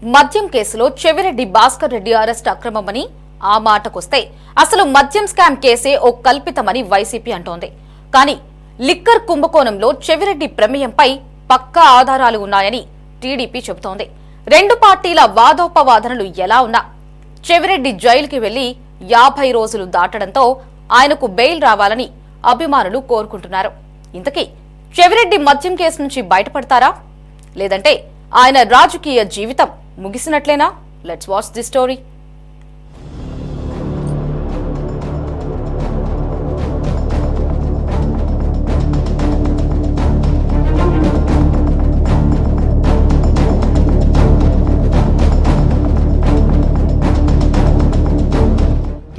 మద్యం కేసులో చెవిరెడ్డి భాస్కర్ రెడ్డి అరెస్ట్ అక్రమమని ఆ మాటకొస్తే అసలు మద్యం స్కామ్ కేసే ఓ కల్పితమని వైసీపీ అంటోంది. కానీ లిక్కర్ కుంభకోణంలో చెవిరెడ్డి ప్రమేయంపై పక్కా ఆధారాలు ఉన్నాయని టీడీపీ చెబుతోంది. రెండు పార్టీల వాదోపవాదనలు ఎలా ఉన్నా చెవిరెడ్డి జైలుకి వెళ్లి 50 రోజులు దాటడంతో ఆయనకు బెయిల్ రావాలని అభిమానులు కోరుకుంటున్నారు. ఇంతకీ చెవిరెడ్డి మద్యం కేసు నుంచి బయటపడతారా, లేదంటే ఆయన రాజకీయ జీవితం ముగిసినట్లేనా? Let's watch the story.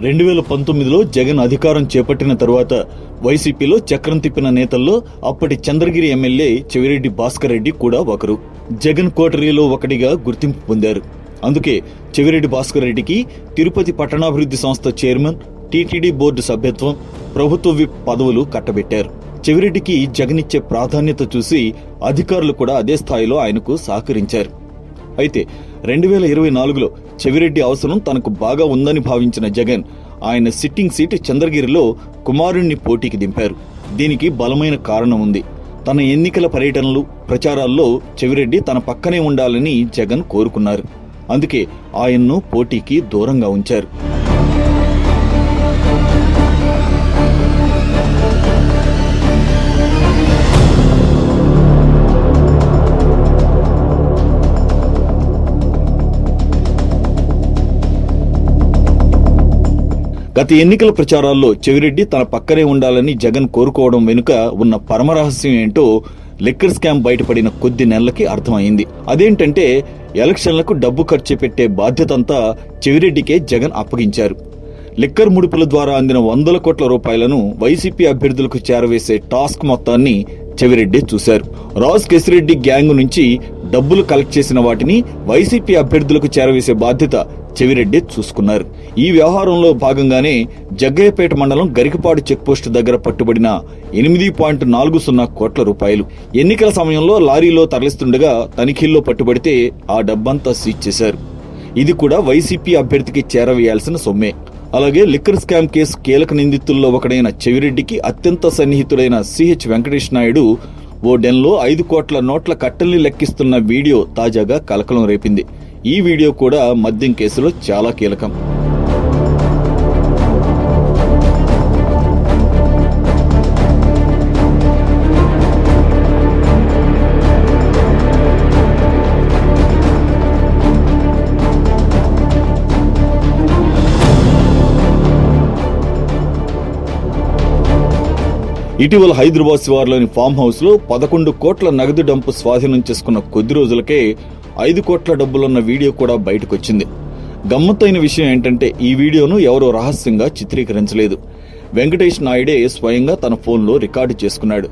రెండు 2019లో జగన్ అధికారం చేపట్టిన తరువాత వైసీపీలో చక్రం తిప్పిన నేతల్లో అప్పటి చంద్రగిరి ఎమ్మెల్యే చెవిరెడ్డి భాస్కర్ రెడ్డి కూడా ఒకరు. జగన్ కోటరీలో ఒకటిగా గుర్తింపు పొందారు. అందుకే చెవిరెడ్డి భాస్కర్ రెడ్డికి తిరుపతి పట్టణాభివృద్ధి సంస్థ చైర్మన్, టీటీడీ బోర్డు సభ్యత్వం, ప్రభుత్వ విప్ పదవులు కట్టబెట్టారు. చెవిరెడ్డికి జగన్ ఇచ్చే ప్రాధాన్యత చూసి అధికారులు కూడా అదే స్థాయిలో ఆయనకు సహకరించారు. అయితే 2024లో చెవిరెడ్డి అవసరం తనకు బాగా ఉందని భావించిన జగన్ ఆయన సిట్టింగ్ సీటు చంద్రగిరిలో కుమారుణ్ణి పోటీకి దింపారు. దీనికి బలమైన కారణం ఉంది. తన ఎన్నికల పర్యటనలు, ప్రచారాల్లో చెవిరెడ్డి తన పక్కనే ఉండాలని జగన్ కోరుకున్నారు. అందుకే ఆయన్ను పోటీకి దూరంగా ఉంచారు. గత ఎన్నికల ప్రచారాల్లో చెవిరెడ్డి తన పక్కనే ఉండాలని జగన్ కోరుకోవడం వెనుక ఉన్న పరమరహస్యం ఏంటో లిక్కర్ స్కామ్ బయటపడిన కొద్ది నెలలకి అర్థమైంది. అదేంటంటే ఎలక్షన్లకు డబ్బు ఖర్చు పెట్టే బాధ్యతంతా చెవిరెడ్డికే జగన్ అప్పగించారు. లిక్కర్ ముడుపుల ద్వారా అందిన 100 కోట్ల రూపాయలను వైసీపీ అభ్యర్థులకు చేరవేసే టాస్క్ మొత్తాన్ని చెవిరెడ్డి చూశారు. రాజ్ కేసిరెడ్డి గ్యాంగ్ నుంచి డబ్బులు కలెక్ట్ చేసిన వాటిని వైసీపీ అభ్యర్థులకు చేరవేసే బాధ్యత చెవిరెడ్డి చూసుకున్నారు. ఈ వ్యవహారంలో భాగంగానే జగ్గయ్యపేట మండలం గరికపాడు చెక్పోస్టు దగ్గర పట్టుబడిన 8.40 కోట్ల రూపాయలు ఎన్నికల సమయంలో లారీలో తరలిస్తుండగా తనిఖీల్లో పట్టుబడితే ఆ డబ్బంతా సీజ్ చేశారు. ఇది కూడా వైసీపీ అభ్యర్థికి చేరవేయాల్సిన సొమ్మే. అలాగే లిక్కర్ స్కామ్ కేసు కీలక నిందితుల్లో ఒకడైన చెవిరెడ్డికి అత్యంత సన్నిహితుడైన సిహెచ్ వెంకటేష్ నాయుడు ఓ డెన్లో 5 కోట్ల నోట్ల కట్టల్ని లెక్కిస్తున్న వీడియో తాజాగా కలకలం రేపింది. ఈ వీడియో కూడా మద్యం కేసులో చాలా కీలకం. ఇటీవల హైదరాబాద్ శివార్లోని ఫామ్ హౌస్ లో 11 కోట్ల నగదు డంపు స్వాధీనం చేసుకున్న కొద్ది రోజులకే 5 కోట్ల డబ్బులున్న వీడియో కూడా బయటకొచ్చింది. గమ్మత్తైన విషయం ఏంటంటే ఈ వీడియోను ఎవరో రహస్యంగా చిత్రీకరించలేదు. వెంకటేష్ నాయుడే స్వయంగా తన ఫోన్లో రికార్డు చేసుకున్నాడు.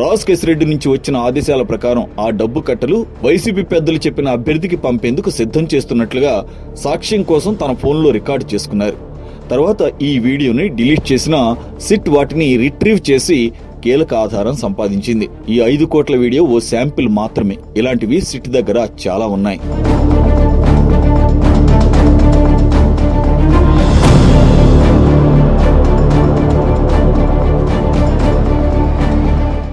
రాజ్ కేసిరెడ్డి నుంచి వచ్చిన ఆదేశాల ప్రకారం ఆ డబ్బు కట్టలు వైసీపీ పెద్దలు చెప్పిన అభ్యర్థికి పంపేందుకు సిద్ధం చేస్తున్నట్లుగా సాక్ష్యం కోసం తన ఫోన్లో రికార్డు చేసుకున్నారు. తర్వాత ఈ వీడియోని డిలీట్ చేసిన సిట్ వాటిని రిట్రీవ్ చేసి కీలక ఆధారం సంపాదించింది. ఈ 5 కోట్ల వీడియో ఓ శాంపిల్ మాత్రమే. ఇలాంటివి సిట్ దగ్గర చాలా ఉన్నాయి.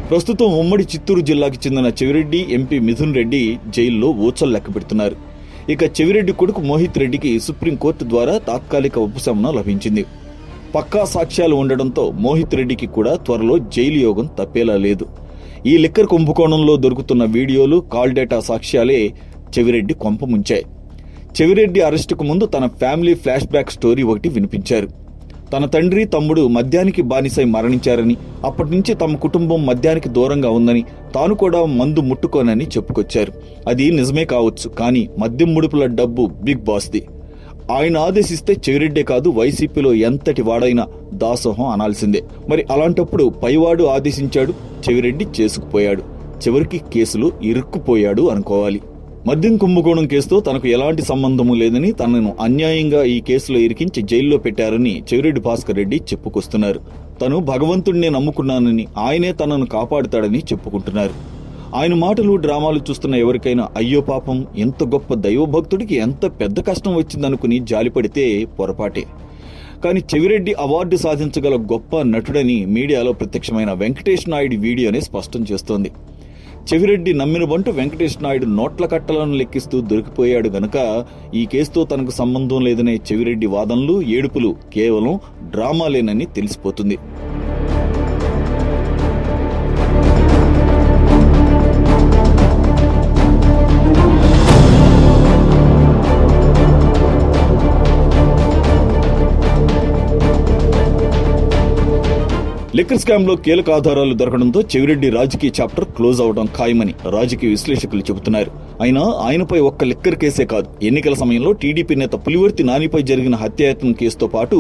ప్రస్తుతం ఉమ్మడి చిత్తూరు జిల్లాకి చెందిన చెవిరెడ్డి ఎంపీ మిథున్ రెడ్డి జైల్లో ఊచలు లెక్క పెడుతున్నారు. ఇక చెవిరెడ్డి కొడుకు మోహిత్ రెడ్డికి సుప్రీంకోర్టు ద్వారా తాత్కాలిక ఉపశమనం లభించింది. పక్కా సాక్ష్యాలు ఉండడంతో మోహిత్ రెడ్డికి కూడా త్వరలో జైలు యోగం తప్పేలా లేదు. ఈ లిక్కర్ కుంభకోణంలో దొరుకుతున్న వీడియోలు, కాల్ డేటా సాక్ష్యాలే చెవిరెడ్డి కొంప ముంచాయి. చెవిరెడ్డి అరెస్టుకు ముందు తన ఫ్యామిలీ ఫ్లాష్ బ్యాక్ స్టోరీ ఒకటి వినిపించారు. తన తండ్రి, తమ్ముడు మద్యానికి బానిసై మరణించారని, అప్పటి నుంచి తమ కుటుంబం మద్యానికి దూరంగా ఉందని, తాను కూడా మందు ముట్టుకోనని చెప్పుకొచ్చారు. అది నిజమే కావచ్చు, కానీ మద్యం ముడుపుల డబ్బు బిగ్ బాస్ది. ఆయన ఆదేశిస్తే చెవిరెడ్డే కాదు వైసీపీలో ఎంతటి వాడైనా దాసోహం అనాల్సిందే. మరి అలాంటప్పుడు పైవాడు ఆదేశించాడు, చెవిరెడ్డి చేసుకుపోయాడు. చివరికి కేసులో ఇరుక్కుపోయాడు అనుకోవాలి. మద్యం కుంభకోణం కేసుతో తనకు ఎలాంటి సంబంధము లేదని, తనను అన్యాయంగా ఈ కేసులో ఇరికించి జైల్లో పెట్టారని చెవిరెడ్డి భాస్కర్ రెడ్డి చెప్పుకొస్తున్నారు. తను భగవంతుడినే నమ్ముకున్నానని, ఆయనే తనను కాపాడుతాడని చెప్పుకుంటున్నారు. ఆయన మాటలు డ్రామాలు చూస్తున్న ఎవరికైనా అయ్యో పాపం, ఎంత గొప్ప దైవభక్తుడికి ఎంత పెద్ద కష్టం వచ్చిందనుకుని జాలిపడితే పొరపాటే. కానీ చెవిరెడ్డి అవార్డు సాధించగల గొప్ప నటుడని మీడియాలో ప్రత్యక్షమైన వెంకటేష్ నాయుడు వీడియోనే స్పష్టం చేస్తోంది. చెవిరెడ్డి నమ్మిన బంటు వెంకటేష్ నాయుడు నోట్ల కట్టలను లెక్కిస్తూ దొరికిపోయాడు గనక ఈ కేసుతో తనకు సంబంధం లేదనే చెవిరెడ్డి వాదనలు, ఏడుపులు కేవలం డ్రామాలేనని తెలిసిపోతుంది. లిక్కర్ స్కామ్ లో కీలక ఆధారాలు దొరకడంతో చెవిరెడ్డి రాజకీయ చాప్టర్ క్లోజ్ అవడం ఖాయమని రాజకీయ విశ్లేషకులు చెబుతున్నారు. అయినా ఆయనపై ఒక్క లిక్కర్ కేసే కాదు, ఎన్నికల సమయంలో టీడీపీ నేత పులివర్తి నానిపై జరిగిన హత్యాయత్నం కేసుతో పాటు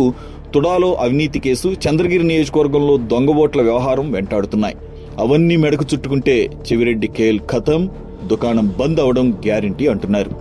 తుడాలో అవినీతి కేసు, చంద్రగిరి నియోజకవర్గంలో దొంగ ఓట్ల వ్యవహారం వెంటాడుతున్నాయి. అవన్నీ మెడకు చుట్టుకుంటే చెవిరెడ్డి కేల్ ఖతం, దుకాణం బంద్ అవడం గ్యారంటీ అంటున్నారు.